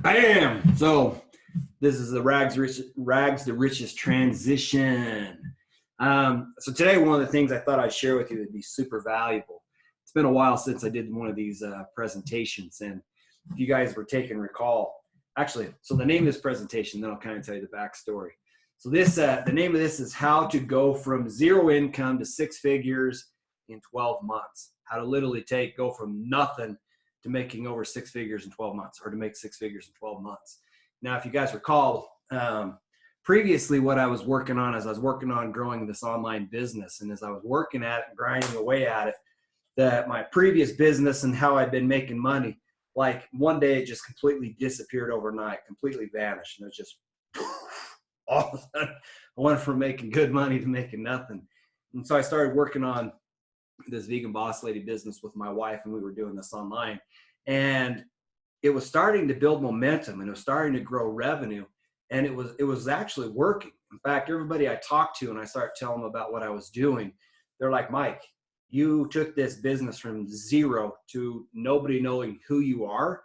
Bam! So this is the rags to riches transition. So today, one of the things I thought I'd share with you would be super valuable. It's been a while since I did one of these presentations, and if you guys were taking recall, actually, so the name of this presentation, then I'll kind of tell you the backstory. So this, the name of this is How to Go from Zero Income to Six Figures in 12 Months. How to literally go from nothing to making over six figures in 12 months, or to make six figures in 12 months. Now, if you guys recall, previously what I was working on is I was working on growing this online business. And as I was working at it, grinding away at it, that my previous business and how I'd been making money, like one day it just completely disappeared overnight, completely vanished. And it was just all of a sudden, I went from making good money to making nothing. And so I started working on this Vegan Boss Lady business with my wife, and we were doing this online, and it was starting to build momentum, and it was starting to grow revenue, and it was actually working. In fact, everybody I talked to and I started telling them about what I was doing, they're like, Mike, you took this business from zero to nobody knowing who you are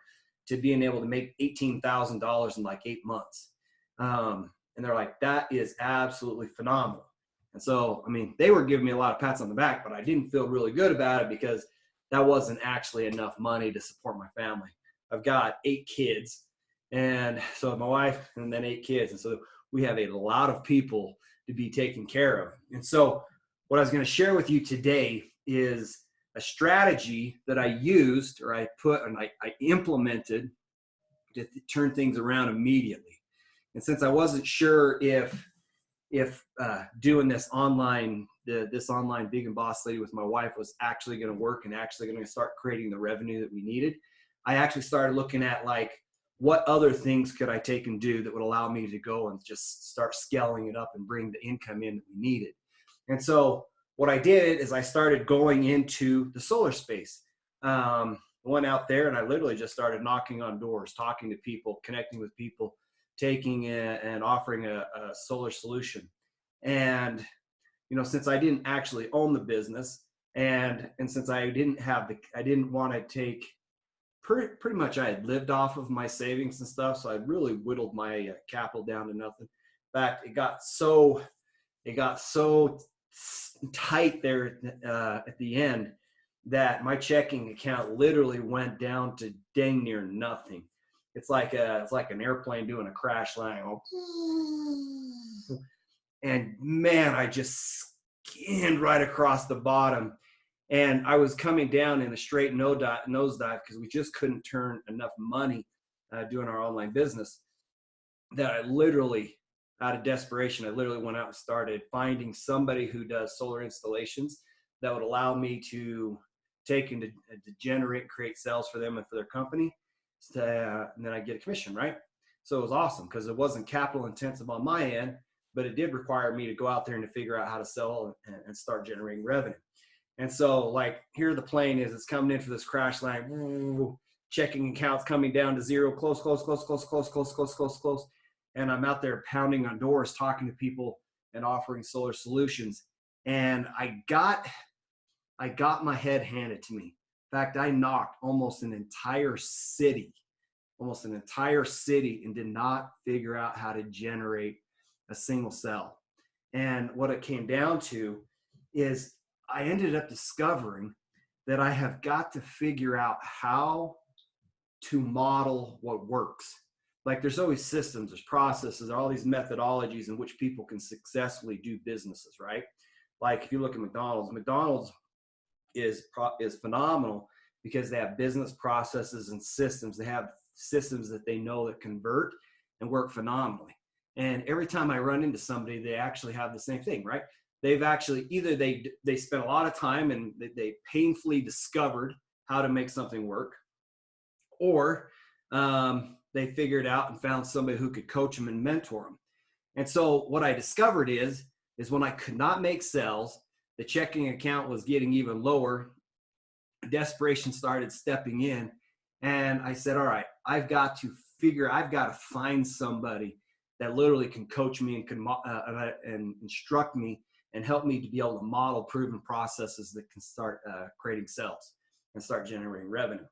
to being able to make $18,000 in like 8 months. And they're like, that is absolutely phenomenal. And so, I mean, they were giving me a lot of pats on the back, but I didn't feel really good about it because that wasn't actually enough money to support my family. I've got 8 kids, and so my wife and then 8 kids. And so we have a lot of people to be taken care of. And so what I was going to share with you today is a strategy that I used, or I implemented to turn things around immediately. And since I wasn't sure if doing this online Vegan Boss Lady with my wife was actually going to work and actually going to start creating the revenue that we needed, I actually started looking at like, what other things could I take and do that would allow me to go and just start scaling it up and bring the income in that we needed. And so what I did is I started going into the solar space. Went out there and I literally just started knocking on doors, talking to people, connecting with people, taking and offering a solar solution. And, you know, since I didn't actually own the business, and since I didn't want to take, pretty much I had lived off of my savings and stuff. So I really whittled my capital down to nothing. In fact, it got so tight there at the end that my checking account literally went down to dang near nothing. It's like an airplane doing a crash landing. And man, I just skinned right across the bottom. And I was coming down in a straight nosedive because we just couldn't turn enough money doing our online business, that I literally, out of desperation, I literally went out and started finding somebody who does solar installations that would allow me to take and to generate and create sales for them and for their company. And then I get a commission, right? So it was awesome because it wasn't capital intensive on my end, but it did require me to go out there and to figure out how to sell and start generating revenue. And so, like, here the plane is, it's coming in for this crash line, checking accounts coming down to zero, close. And I'm out there pounding on doors, talking to people and offering solar solutions. And I got my head handed to me. In fact, I knocked almost an entire city and did not figure out how to generate a single sale. And what it came down to is I ended up discovering that I have got to figure out how to model what works. Like, there's always systems, there's processes, there are all these methodologies in which people can successfully do businesses, right? Like, if you look at McDonald's is phenomenal because they have business processes and systems. They have systems that they know that convert and work phenomenally. And every time I run into somebody, they actually have the same thing, right? They've actually either they spent a lot of time and they painfully discovered how to make something work, or they figured out and found somebody who could coach them and mentor them. And so what I discovered is when I could not make sales, the checking account was getting even lower, desperation started stepping in, and I said, all right, I've got to find somebody that literally can coach me and can and instruct me and help me to be able to model proven processes that can start creating sales and start generating revenue.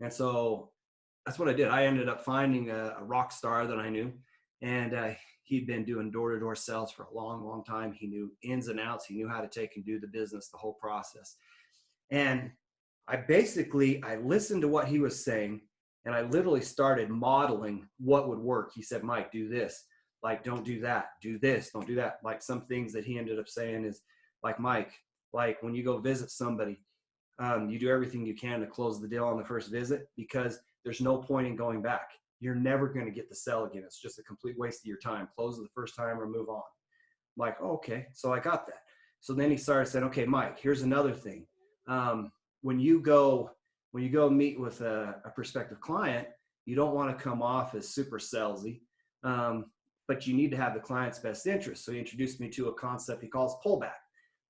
And so that's what I did. I ended up finding a rock star that I knew, and he'd been doing door-to-door sales for a long, long time. He knew ins and outs. He knew how to take and do the business, the whole process. And I listened to what he was saying, and I literally started modeling what would work. He said, Mike, do this. Like, don't do that. Do this. Don't do that. Like, some things that he ended up saying is like, Mike, like when you go visit somebody, you do everything you can to close the deal on the first visit, because there's no point in going back. You're never going to get the sale again. It's just a complete waste of your time. Close it the first time or move on. I'm like, oh, okay. So I got that. So then he started saying, okay, Mike, here's another thing. When you go meet with a prospective client, you don't want to come off as super salesy, but you need to have the client's best interest. So he introduced me to a concept he calls pullback,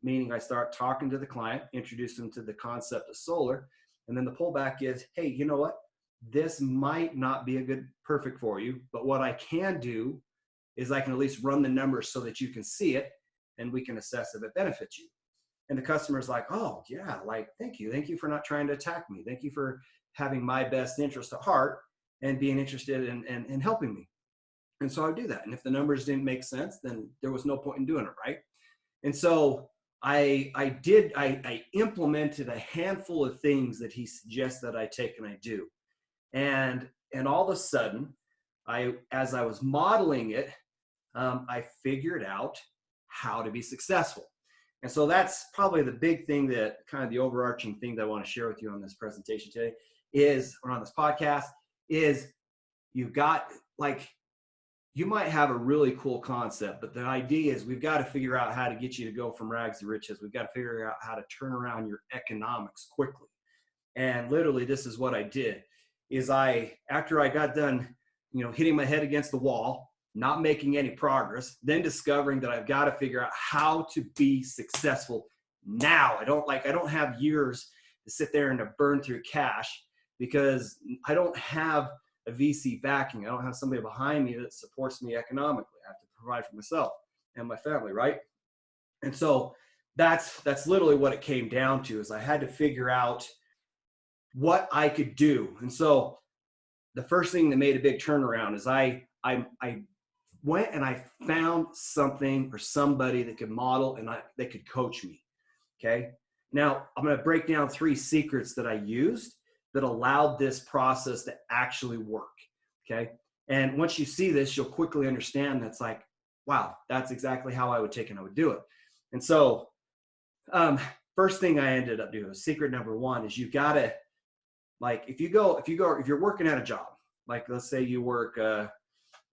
meaning I start talking to the client, introduce them to the concept of solar, and then the pullback is, hey, you know what? This might not be perfect for you, but what I can do is I can at least run the numbers so that you can see it and we can assess if it benefits you. And the customer's like, oh yeah, like, thank you. Thank you for not trying to attack me. Thank you for having my best interest at heart and being interested in helping me. And so I do that. And if the numbers didn't make sense, then there was no point in doing it, right? And so I implemented a handful of things that he suggests that I take and I do. And all of a sudden, as I was modeling it, I figured out how to be successful. And so that's probably the big thing, that kind of the overarching thing that I want to share with you on this presentation today or on this podcast is, you've got, like, you might have a really cool concept, but the idea is we've got to figure out how to get you to go from rags to riches. We've got to figure out how to turn around your economics quickly. And literally, this is what I did. Is after I got done, hitting my head against the wall, not making any progress, then discovering that I've got to figure out how to be successful now. I don't have years to sit there and to burn through cash, because I don't have a VC backing. I don't have somebody behind me that supports me economically. I have to provide for myself and my family, right? And so that's literally what it came down to, is I had to figure out what I could do. And so the first thing that made a big turnaround is I went and I found something or somebody that could model and that could coach me. Okay. Now I'm going to break down 3 secrets that I used that allowed this process to actually work. Okay. And once you see this, you'll quickly understand that's like, wow, that's exactly how I would take and I would do it. And so, first thing I ended up doing, secret number 1, is you've got to, like, if you're working at a job, like let's say you work, I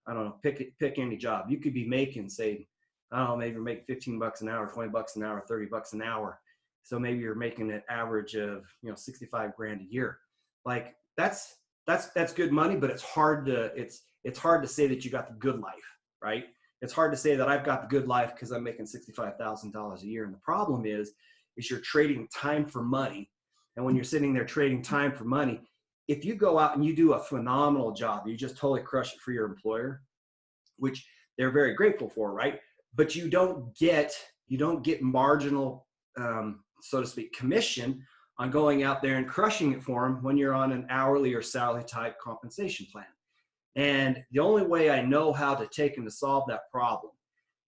don't know, pick any job. You could be making, say, I don't know, maybe you're making $15 an hour, $20 an hour, $30 an hour. So maybe you're making an average of, $65,000 a year. Like that's good money, but it's hard to say that you got the good life, right? It's hard to say that I've got the good life because I'm making $65,000 a year. And the problem is you're trading time for money. And when you're sitting there trading time for money, if you go out and you do a phenomenal job, you just totally crush it for your employer, which they're very grateful for, right? But you don't get marginal, so to speak, commission on going out there and crushing it for them when you're on an hourly or salary type compensation plan. And the only way I know how to take and to solve that problem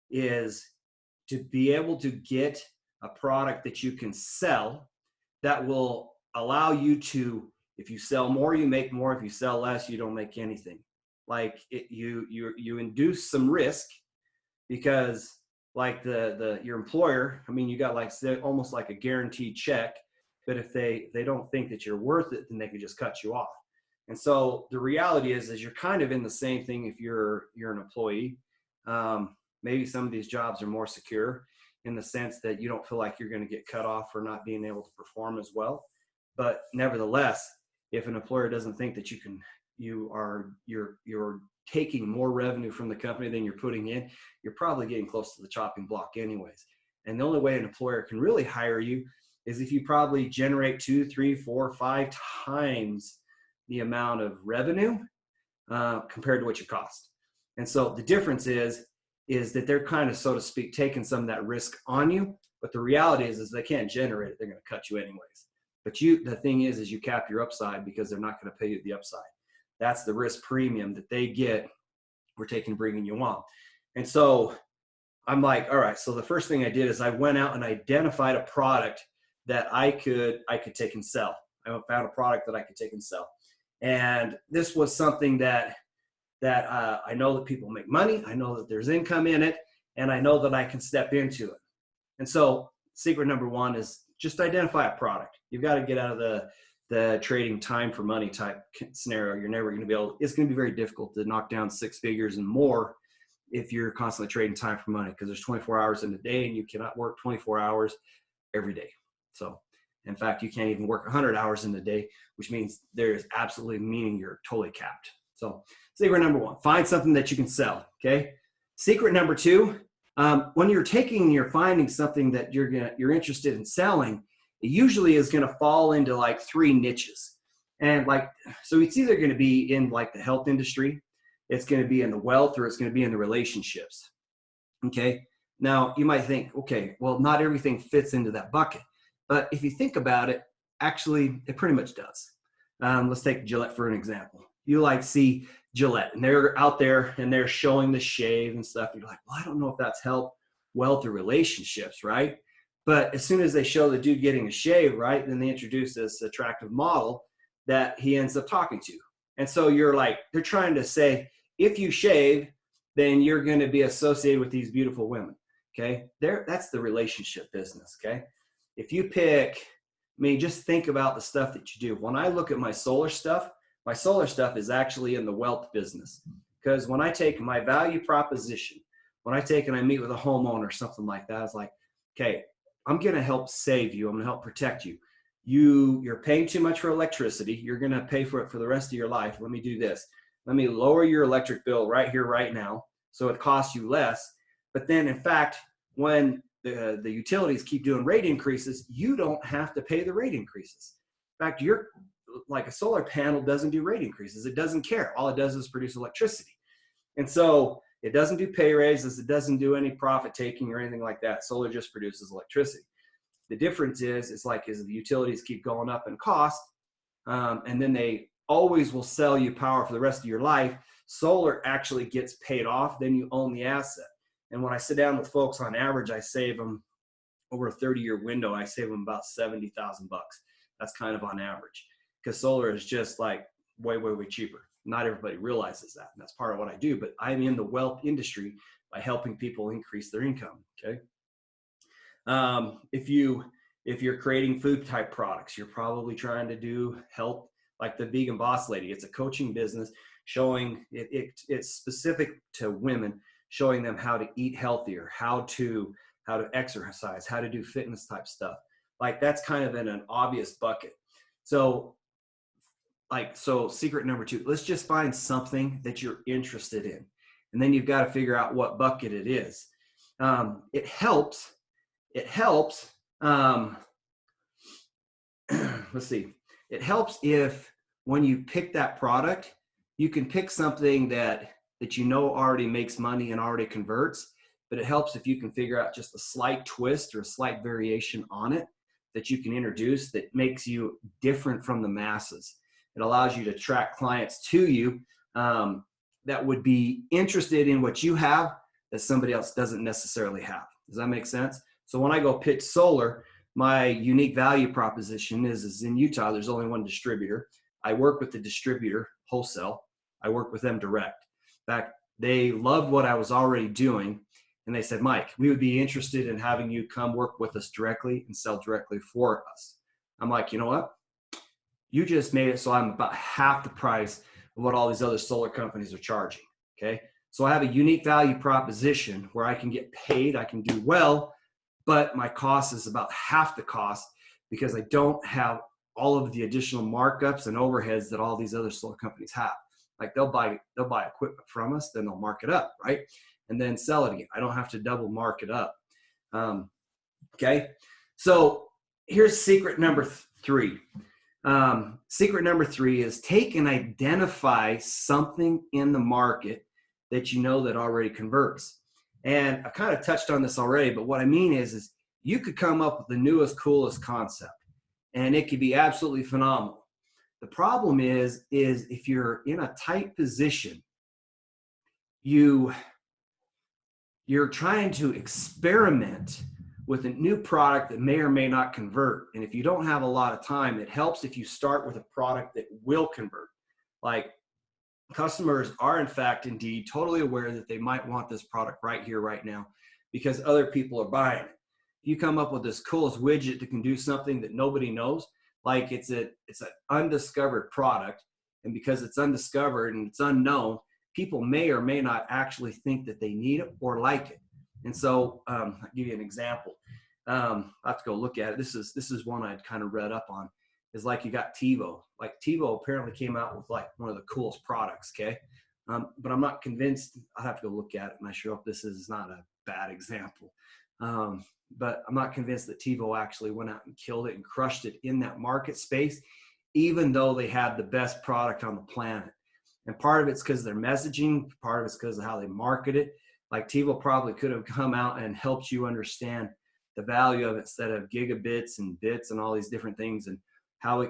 is to be able to get a product that you can sell that will allow you to, if you sell more, you make more. If you sell less, you don't make anything. Like you induce some risk, because like your employer, I mean, you got like almost like a guaranteed check, but if they don't think that you're worth it, then they could just cut you off. And so the reality is you're kind of in the same thing if you're an employee. Maybe some of these jobs are more secure in the sense that you don't feel like you're going to get cut off for not being able to perform as well. But nevertheless, if an employer doesn't think that you're taking more revenue from the company than you're putting in, you're probably getting close to the chopping block anyways. And the only way an employer can really hire you is if you probably generate 2, 3, 4, 5 times the amount of revenue compared to what you cost. And so the difference is that they're kind of, so to speak, taking some of that risk on you. But the reality is they can't generate it. They're going to cut you anyways. But the thing is you cap your upside, because they're not going to pay you the upside. That's the risk premium that they get. We're taking bringing you on. And so I'm like, all right. So the first thing I did is I went out and identified a product that I could take and sell. I found a product that I could take and sell. And this was something that I know that people make money. I know that there's income in it, and I know that I can step into it. And so secret number one is just identify a product. You've got to get out of the trading time for money type scenario. You're never going to be able, it's going to be very difficult to knock down 6 figures and more if you're constantly trading time for money, because there's 24 hours in a day and you cannot work 24 hours every day. So in fact, you can't even work 100 hours in a day, which means there is absolutely meaning you're totally capped. So secret number one, find something that you can sell. Okay. Secret number two, when you're finding something that you're interested in selling, it usually is going to fall into like 3 niches. And so it's either going to be in like the health industry, it's going to be in the wealth, or it's going to be in the relationships. Okay. Now you might think, okay, well, not everything fits into that bucket, but if you think about it, actually it pretty much does. Let's take Gillette for an example. You see Gillette and they're out there and they're showing the shave and stuff. You're like, well, I don't know if that's health, wealth, or relationships, right? But as soon as they show the dude getting a shave, right, then they introduce this attractive model that he ends up talking to. And so they're trying to say, if you shave, then you're going to be associated with these beautiful women. Okay. That's the relationship business. Okay. If you just think about the stuff that you do. When I look at my solar stuff is actually in the wealth business. Because when I take my value proposition, when I take and I meet with a homeowner or something like that, it's like, okay, I'm going to help save you. I'm going to help protect you. You're paying too much for electricity. You're going to pay for it for the rest of your life. Let me do this. Let me lower your electric bill right here, right now, so it costs you less. But then, in fact, when the utilities keep doing rate increases, you don't have to pay the rate increases. In fact, you're like a solar panel doesn't do rate increases. It doesn't care. All it does is produce electricity. And so it doesn't do pay raises. It doesn't do any profit taking or anything like that. Solar just produces electricity. The difference is the utilities keep going up in cost, and then they always will sell you power for the rest of your life. Solar actually gets paid off. Then you own the asset. And when I sit down with folks, on average, I save them over a 30-year window. I save them about $70,000. That's kind of on average, because solar is just like way, way, way cheaper. Not everybody realizes that. And that's part of what I do, but I'm in the wealth industry by helping people increase their income. Okay. If you're creating food type products, you're probably trying to do health, like the Vegan Boss Lady. It's a coaching business showing it's specific to women, showing them how to eat healthier, how to exercise, how to do fitness type stuff. Like that's kind of in an obvious bucket. So secret number two, let's just find something that you're interested in. And then you've got to figure out what bucket it is. It helps. Let's see. It helps if when you pick that product, you can pick something that already makes money and already converts. But it helps if you can figure out just a slight twist or a slight variation on it that you can introduce that makes you different from the masses. It allows you to attract clients to you that would be interested in what you have that somebody else doesn't necessarily have. Does that make sense? So when I go pitch solar, my unique value proposition is in Utah, there's only one distributor. I work with the distributor wholesale. I work with them direct. In fact, they loved what I was already doing. And they said, Mike, we would be interested in having you come work with us directly and sell directly for us. I'm like, you know what? You just made it so I'm about half the price of what all these other solar companies are charging. Okay. So I have a unique value proposition where I can get paid, I can do well, but my cost is about half the cost because I don't have all of the additional markups and overheads that all these other solar companies have. Like they'll buy equipment from us, then they'll mark it up, right? And then sell it again. I don't have to double mark it up. Okay. So here's secret number 3. Secret number 3 is take and identify something in the market that you know that already converts. And I kind of touched on this already, but what I mean is you could come up with the newest, coolest concept and it could be absolutely phenomenal. The problem is if you're in a tight position, you're trying to experiment with a new product that may or may not convert. And if you don't have a lot of time, it helps if you start with a product that will convert. Like, customers are, in fact, indeed, totally aware that they might want this product right here, right now, because other people are buying it. You come up with this coolest widget that can do something that nobody knows, like it's an undiscovered product, and because it's undiscovered and it's unknown, people may or may not actually think that they need it or like it. And so I'll give you an example. I'll have to go look at it. This is one I'd kind of read up on. Is like, you got TiVo. Like, TiVo apparently came out with like one of the coolest products, okay? But I'm not convinced. I'll have to go look at it, and I sure hope this is not a bad example. But I'm not convinced that TiVo actually went out and killed it and crushed it in that market space, even though they had the best product on the planet. And part of it's because of their messaging, part of it's because of how they market it. Like, TiVo probably could have come out and helped you understand the value of it instead of gigabits and bits and all these different things, and how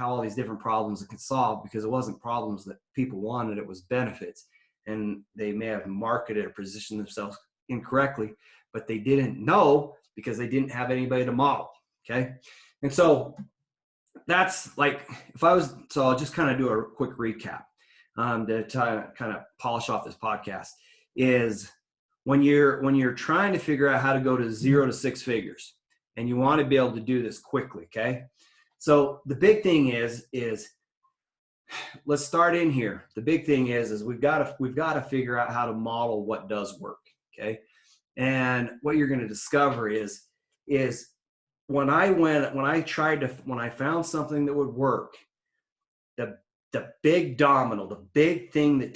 all these different problems it can solve, because it wasn't problems that people wanted, it was benefits. And they may have marketed or positioned themselves incorrectly, but they didn't know because they didn't have anybody to model. Okay. And so that's like, so I'll just kind of do a quick recap to kind of polish off this podcast. Is when you're trying to figure out how to go to 0 to 6 figures, and you want to be able to do this quickly. Okay. So the big thing is let's start in here. The big thing is we've got to figure out how to model what does work. Okay. And what you're going to discover is when I found something that would work, the big domino, the big thing that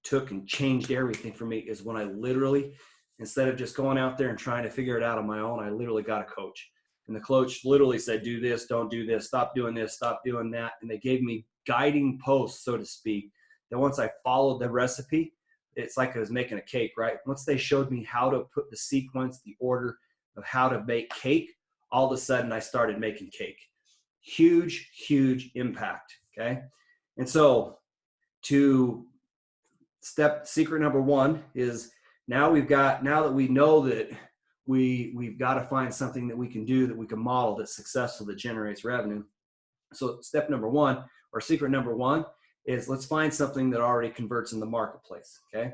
took and changed everything for me is when I literally, instead of just going out there and trying to figure it out on my own, I literally got a coach. And the coach literally said, do this, don't do this, stop doing this, stop doing that. And they gave me guiding posts, so to speak, that once I followed the recipe, it's like I was making a cake, right? Once they showed me how to put the sequence, the order of how to make cake, all of a sudden I started making cake. Huge, huge impact, okay? And so secret number one is now that we know that we've got to find something that we can do, that we can model, that's successful, that generates revenue. So step number one, or secret number one, is let's find something that already converts in the marketplace. Okay.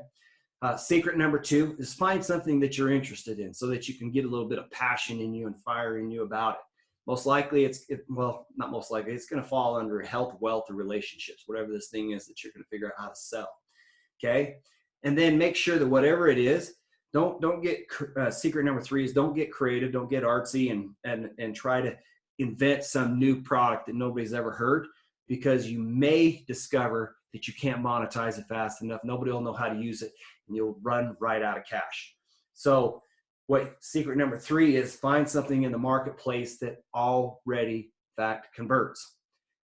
Secret number two is find something that you're interested in, so that you can get a little bit of passion in you and fire in you about it. Most likely not most likely, it's going to fall under health, wealth, or relationships, whatever this thing is that you're going to figure out how to sell. Okay. And then make sure that whatever it is, don't get secret number three is don't get creative, don't get artsy and try to invent some new product that nobody's ever heard, because you may discover that you can't monetize it fast enough. Nobody will know how to use it, and you'll run right out of cash. So secret number three is find something in the marketplace that already, in fact, converts.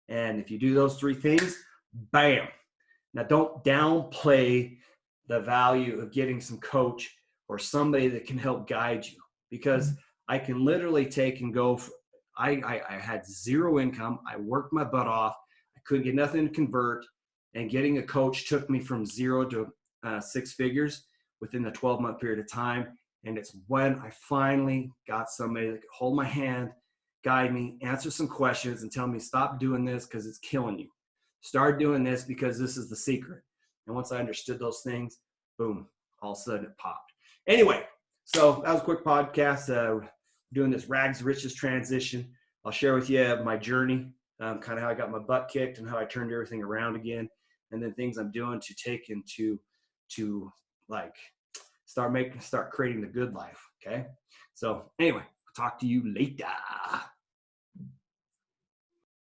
And if you do those three things, bam. Now, don't downplay the value of getting some coach or somebody that can help guide you, because I can literally take and go. I had zero income. I worked my butt off. I couldn't get nothing to convert. And getting a coach took me from 0 to 6 figures within the 12-month period of time. And it's when I finally got somebody that could hold my hand, guide me, answer some questions, and tell me, stop doing this because it's killing you. Start doing this because this is the secret. And once I understood those things, boom, all of a sudden it popped. Anyway, so that was a quick podcast. Doing this rags to riches transition. I'll share with you my journey, kind of how I got my butt kicked and how I turned everything around again, and then things I'm doing to take into to like start creating the good life. Okay. So anyway, I'll talk to you later.